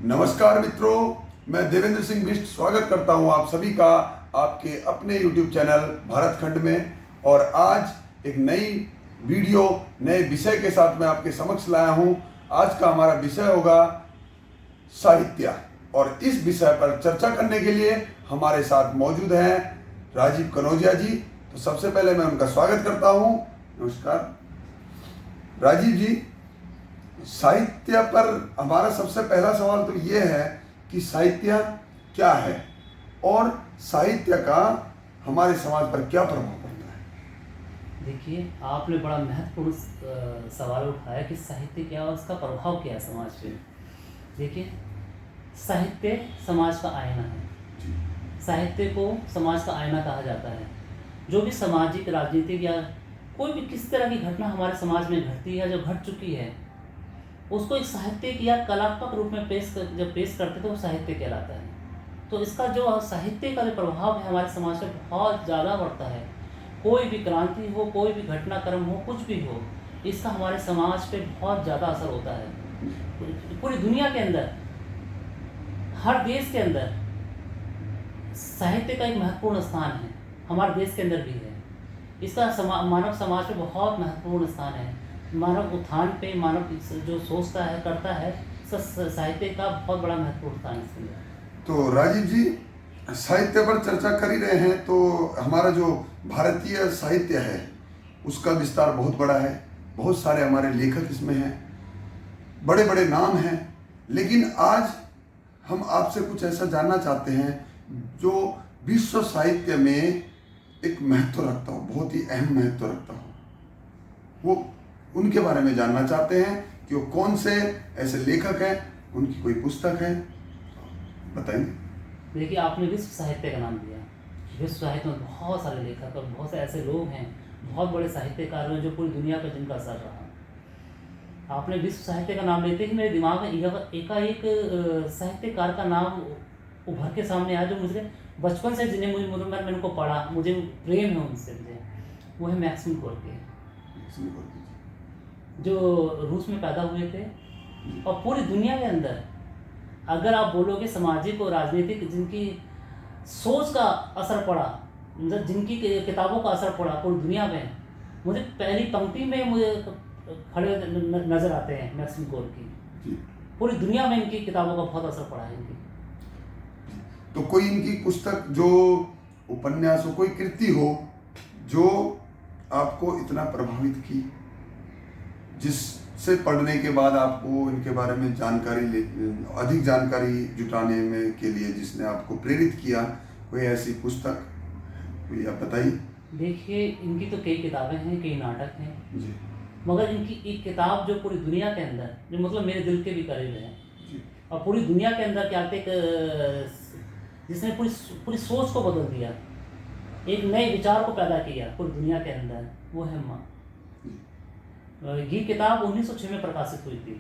नमस्कार मित्रों, मैं देवेंद्र सिंह बिष्ट स्वागत करता हूं आप सभी का आपके अपने YouTube चैनल भारत खंड में। और आज एक नई वीडियो नए विषय के साथ मैं आपके समक्ष लाया हूं। आज का हमारा विषय होगा साहित्य, और इस विषय पर चर्चा करने के लिए हमारे साथ मौजूद हैं राजीव कनौजिया जी। तो सबसे पहले मैं उनका स्वागत करता हूं। नमस्कार राजीव जी। साहित्य पर हमारा सबसे पहला सवाल तो ये है कि साहित्य क्या है और साहित्य का हमारे समाज पर क्या प्रभाव पड़ता है। देखिए, आपने बड़ा महत्वपूर्ण सवाल उठाया कि साहित्य क्या और उसका प्रभाव क्या है समाज पे। देखिए, साहित्य समाज का आईना है। साहित्य को समाज का आईना कहा जाता है। जो भी सामाजिक, राजनीतिक या कोई भी किस तरह की घटना हमारे समाज में घटती है, जो घट चुकी है, उसको एक साहित्यिक या कलात्मक रूप में जब पेश करते तो वो साहित्य कहलाता है। तो इसका जो साहित्य का जो प्रभाव है हमारे समाज पे बहुत ज़्यादा बढ़ता है। कोई भी क्रांति हो, कोई भी घटनाक्रम हो, कुछ भी हो, इसका हमारे समाज पे बहुत ज़्यादा असर होता है। पूरी दुनिया के अंदर, हर देश के अंदर साहित्य का एक महत्वपूर्ण स्थान है। हमारे देश के अंदर भी है। इसका मानव समाज पे बहुत महत्वपूर्ण स्थान है। मानव उत्थान पे, मानव जो सोचता है, करता है, साहित्य का बहुत बड़ा महत्वपूर्ण स्थान है इसके अंदर। तो राजीव जी, साहित्य पर चर्चा कर ही रहे हैं, तो हमारा जो भारतीय साहित्य है उसका विस्तार बहुत बड़ा है। बहुत सारे हमारे लेखक इसमें हैं, बड़े बड़े नाम हैं। लेकिन आज हम आपसे कुछ ऐसा जानना चाहते हैं जो विश्व साहित्य में एक महत्व रखता हो, बहुत ही अहम महत्व रखता हो। वो उनके बारे में जानना चाहते हैं कि वो कौन से ऐसे लेखक हैं, उनकी कोई पुस्तक है, बताएंगे। देखिए, आपने विश्व साहित्य का नाम दिया। विश्व साहित्य में बहुत सारे लेखक और बहुत से ऐसे लोग हैं, बहुत बड़े साहित्यकार हैं जो पूरी दुनिया पर जिनका असर रहा। आपने विश्व साहित्य का नाम लेते ही मेरे दिमाग में एकाएक साहित्यकार का नाम उभर के सामने आया, जो मुझे बचपन से जिन्हें मैंने उनको पढ़ा, मुझे प्रेम है उनसे, वो है मैक्सिम गोर्की, जो रूस में पैदा हुए थे। और पूरी दुनिया के अंदर अगर आप बोलोगे सामाजिक और राजनीतिक जिनकी सोच का असर पड़ा, मतलब जिनकी किताबों का असर पड़ा पूरी दुनिया में, मुझे पहली पंक्ति में मुझे खड़े नज़र आते हैं मैक्सिम गोर्की। पूरी दुनिया में इनकी किताबों का बहुत असर पड़ा है इनकी। तो कोई इनकी पुस्तक, जो उपन्यास हो, कोई कृति हो जो आपको इतना प्रभावित की, जिससे पढ़ने के बाद आपको इनके बारे में अधिक जानकारी जुटाने में के लिए जिसने आपको प्रेरित किया, कोई ऐसी पुस्तक कोई आप बताइए। देखिए, इनकी तो कई किताबें हैं, कई नाटक हैं जी। मगर इनकी एक किताब जो पूरी दुनिया के अंदर, जो मतलब मेरे दिल के भी करीब है जी। और पूरी दुनिया के अंदर क्या जिसने पूरी सोच को बदल दिया, एक नए विचार को पैदा किया पूरी दुनिया के अंदर, वो है माँ। ये किताब 1906 में प्रकाशित हुई थी।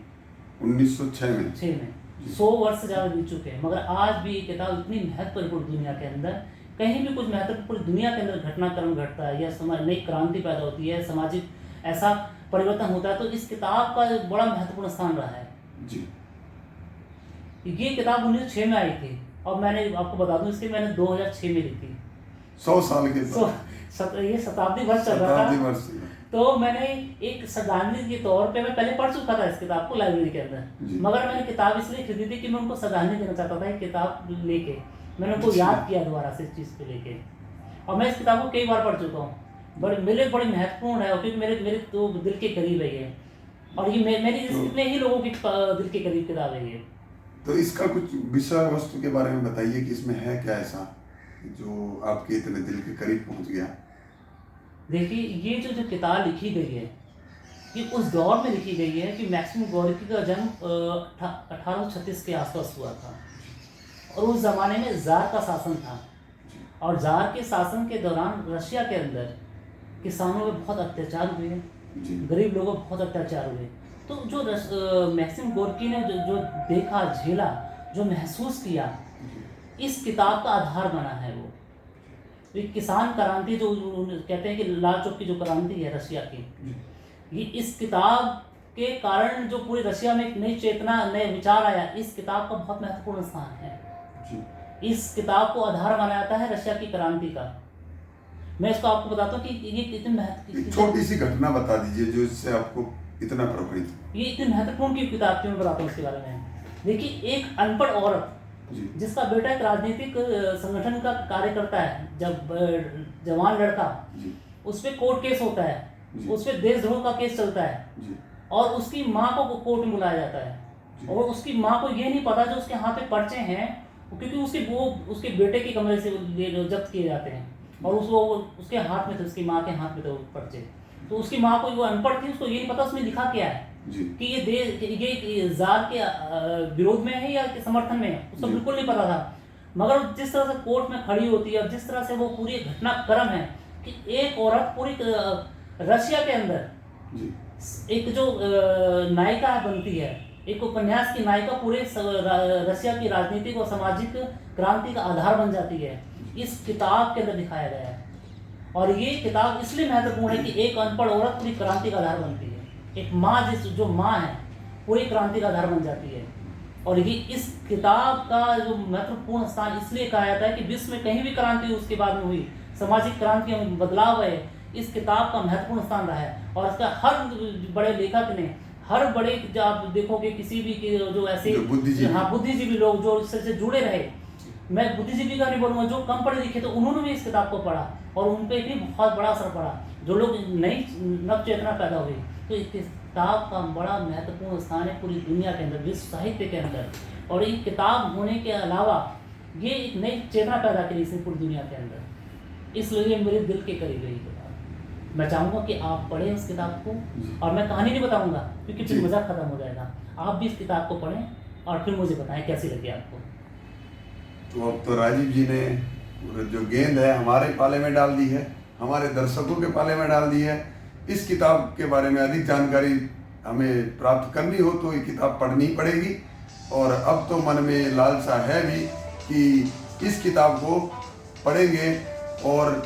1906 में? 6 में 100 वर्ष से ज़्यादा बीत चुके हैं, मगर आज भी ये किताब इतनी महत्वपूर्ण दुनिया के अंदर, कहीं भी कुछ महत्वपूर्ण पूरी दुनिया के अंदर घटनाक्रम घटता है या समाज नई क्रांति पैदा होती है, सामाजिक ऐसा परिवर्तन होता है, तो इस किताब का बड़ा महत्वपूर्ण स्थान रहा है जी। ये किताब 1906 में आई थी और मैंने आपको बता दूं, इसके मैंने 2006 में लिखी। 100 साल के ये शताब्दी वर्ष चल रहा था, तो मैंने एक श्रद्धांजलि के तौर पे मैं पहले पढ़ चुका था इस किताब को लाइब्रेरी के अंदर, मगर मैंने किताब इसलिए खरीदी थी कि मैं उनको श्रद्धांजलि देना चाहता था। एक किताब लेके मैंने उनको याद किया दोबारा से इस चीज़ को लेके, और मैं इस किताब को कई बार पढ़ चुका हूँ। मेरे बड़ी महत्वपूर्ण है क्योंकि मेरे तो दिल के करीब है ये, और ये मेरी इतने ही लोगों की दिल के करीब किताब है ये। तो इसका कुछ विषय वस्तु के बारे में बताइए कि इसमें है क्या ऐसा जो आपके इतने दिल के करीब पहुंच गया। देखिए, ये जो किताब लिखी गई है, ये उस दौर में लिखी गई है कि मैक्सिम गोर्की का जन्म 1836 के आसपास हुआ था, और उस ज़माने में ज़ार का शासन था, और ज़ार के शासन के दौरान रशिया के अंदर किसानों पे बहुत अत्याचार हुए, गरीब लोगों पर बहुत अत्याचार हुए। तो जो मैक्सिम गोर्की ने जो देखा, झेला, जो महसूस किया, इस किताब का आधार बना है वो एक किसान क्रांति, जो कहते हैं कि लाल चौक की जो क्रांति है रशिया की, ये इस किताब के कारण जो पूरी रशिया में एक नई चेतना, नए विचार आया, इस किताब का बहुत महत्वपूर्ण स्थान है जी। इस किताब को आधार माना जाता है रशिया की क्रांति का। मैं इसको आपको बताता हूँ कि ये कितनी एक छोटी सी घटना बता दीजिए जो इससे आपको इतना प्रभावित। ये इतनी महत्वपूर्ण की किताब थी, मैं बताता हूँ इसके बारे में। देखिए, एक अनपढ़ औरत जिसका बेटा एक राजनीतिक संगठन का कार्य करता है, जब जवान लड़का, उस पर कोर्ट केस होता है, उस पर देशद्रोह का केस चलता है और उसकी माँ को कोर्ट में बुलाया जाता है और उसकी माँ को ये नहीं पता जो उसके हाथ पे पर्चे हैं, क्योंकि उसके बेटे के कमरे से जब्त किए जाते हैं और उसके हाथ में थे, उसकी माँ के हाथ में थे पर्चे। तो उसकी माँ को, वो अनपढ़ थी, उसको ये नहीं पता उसमें लिखा क्या है कि ये जार के विरोध में है या समर्थन में है, उसको बिल्कुल नहीं पता था। मगर जिस तरह से कोर्ट में खड़ी होती है और जिस तरह से वो पूरी घटनाक्रम है कि एक औरत पूरी रशिया के अंदर एक जो नायिका बनती है, एक उपन्यास की नायिका पूरे रशिया की राजनीतिक और सामाजिक क्रांति का आधार बन जाती है, इस किताब के अंदर दिखाया गया है। और ये किताब इसलिए महत्वपूर्ण है कि एक अनपढ़ औरत पूरी क्रांति का आधार बनती है, एक माँ जो माँ है पूरी क्रांति का आधार बन जाती है। और ये इस किताब का जो महत्वपूर्ण स्थान इसलिए कहा जाता है कि विश्व में कहीं भी क्रांति उसके बाद में हुई, सामाजिक क्रांति में बदलाव है, इस किताब का महत्वपूर्ण स्थान रहा है। और इसका हर बड़े लेखक ने, हर बड़े, जो आप देखोगे किसी भी जो ऐसे बुद्धिजीवी लोग जो इससे जुड़े रहे, मैं बुद्धिजीवी का नहीं बोलूँगा, जो कम पढ़े लिखे तो उन्होंने भी इस किताब को पढ़ा और उन पर भी बहुत बड़ा असर पड़ा, जो लोग नई नव चेतना पैदा हुई। तो इस किताब का बड़ा महत्वपूर्ण स्थान है पूरी दुनिया के अंदर, विश्व साहित्य के अंदर। और ये किताब होने के अलावा ये एक नई चेतना पैदा करी इसने पूरी दुनिया के अंदर, इसलिए मेरे दिल के करीब है ये किताब। मैं चाहूँगा कि आप पढ़ें इस किताब को, और मैं कहानी नहीं बताऊँगा क्योंकि फिर मज़ा खत्म हो जाएगा। आप भी इस किताब को पढ़ें और फिर मुझे बताएं कैसी लगी आपको। तो अब तो राजीव जी ने जो गेंद है हमारे पाले में डाल दी है, हमारे दर्शकों के पाले में डाल दी है। इस किताब के बारे में अधिक जानकारी हमें प्राप्त करनी हो तो ये किताब पढ़नी पड़ेगी। और अब तो मन में लालसा है भी कि इस किताब को पढ़ेंगे और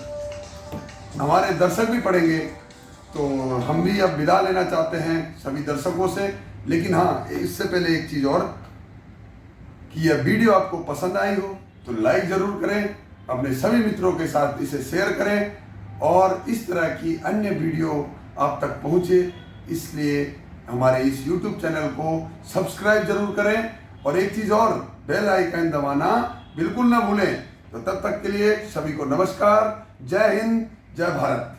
हमारे दर्शक भी पढ़ेंगे। तो हम भी अब विदा लेना चाहते हैं सभी दर्शकों से। लेकिन हाँ, इससे पहले एक चीज़ और कि यह वीडियो आपको पसंद आई हो तो लाइक ज़रूर करें, अपने सभी मित्रों के साथ इसे शेयर करें और इस तरह की अन्य वीडियो आप तक पहुँचे, इसलिए हमारे इस YouTube चैनल को सब्सक्राइब जरूर करें। और एक चीज़ और, बेल आइकन दबाना बिल्कुल ना भूलें। तो तब तक के लिए सभी को नमस्कार, जय हिंद, जय भारत।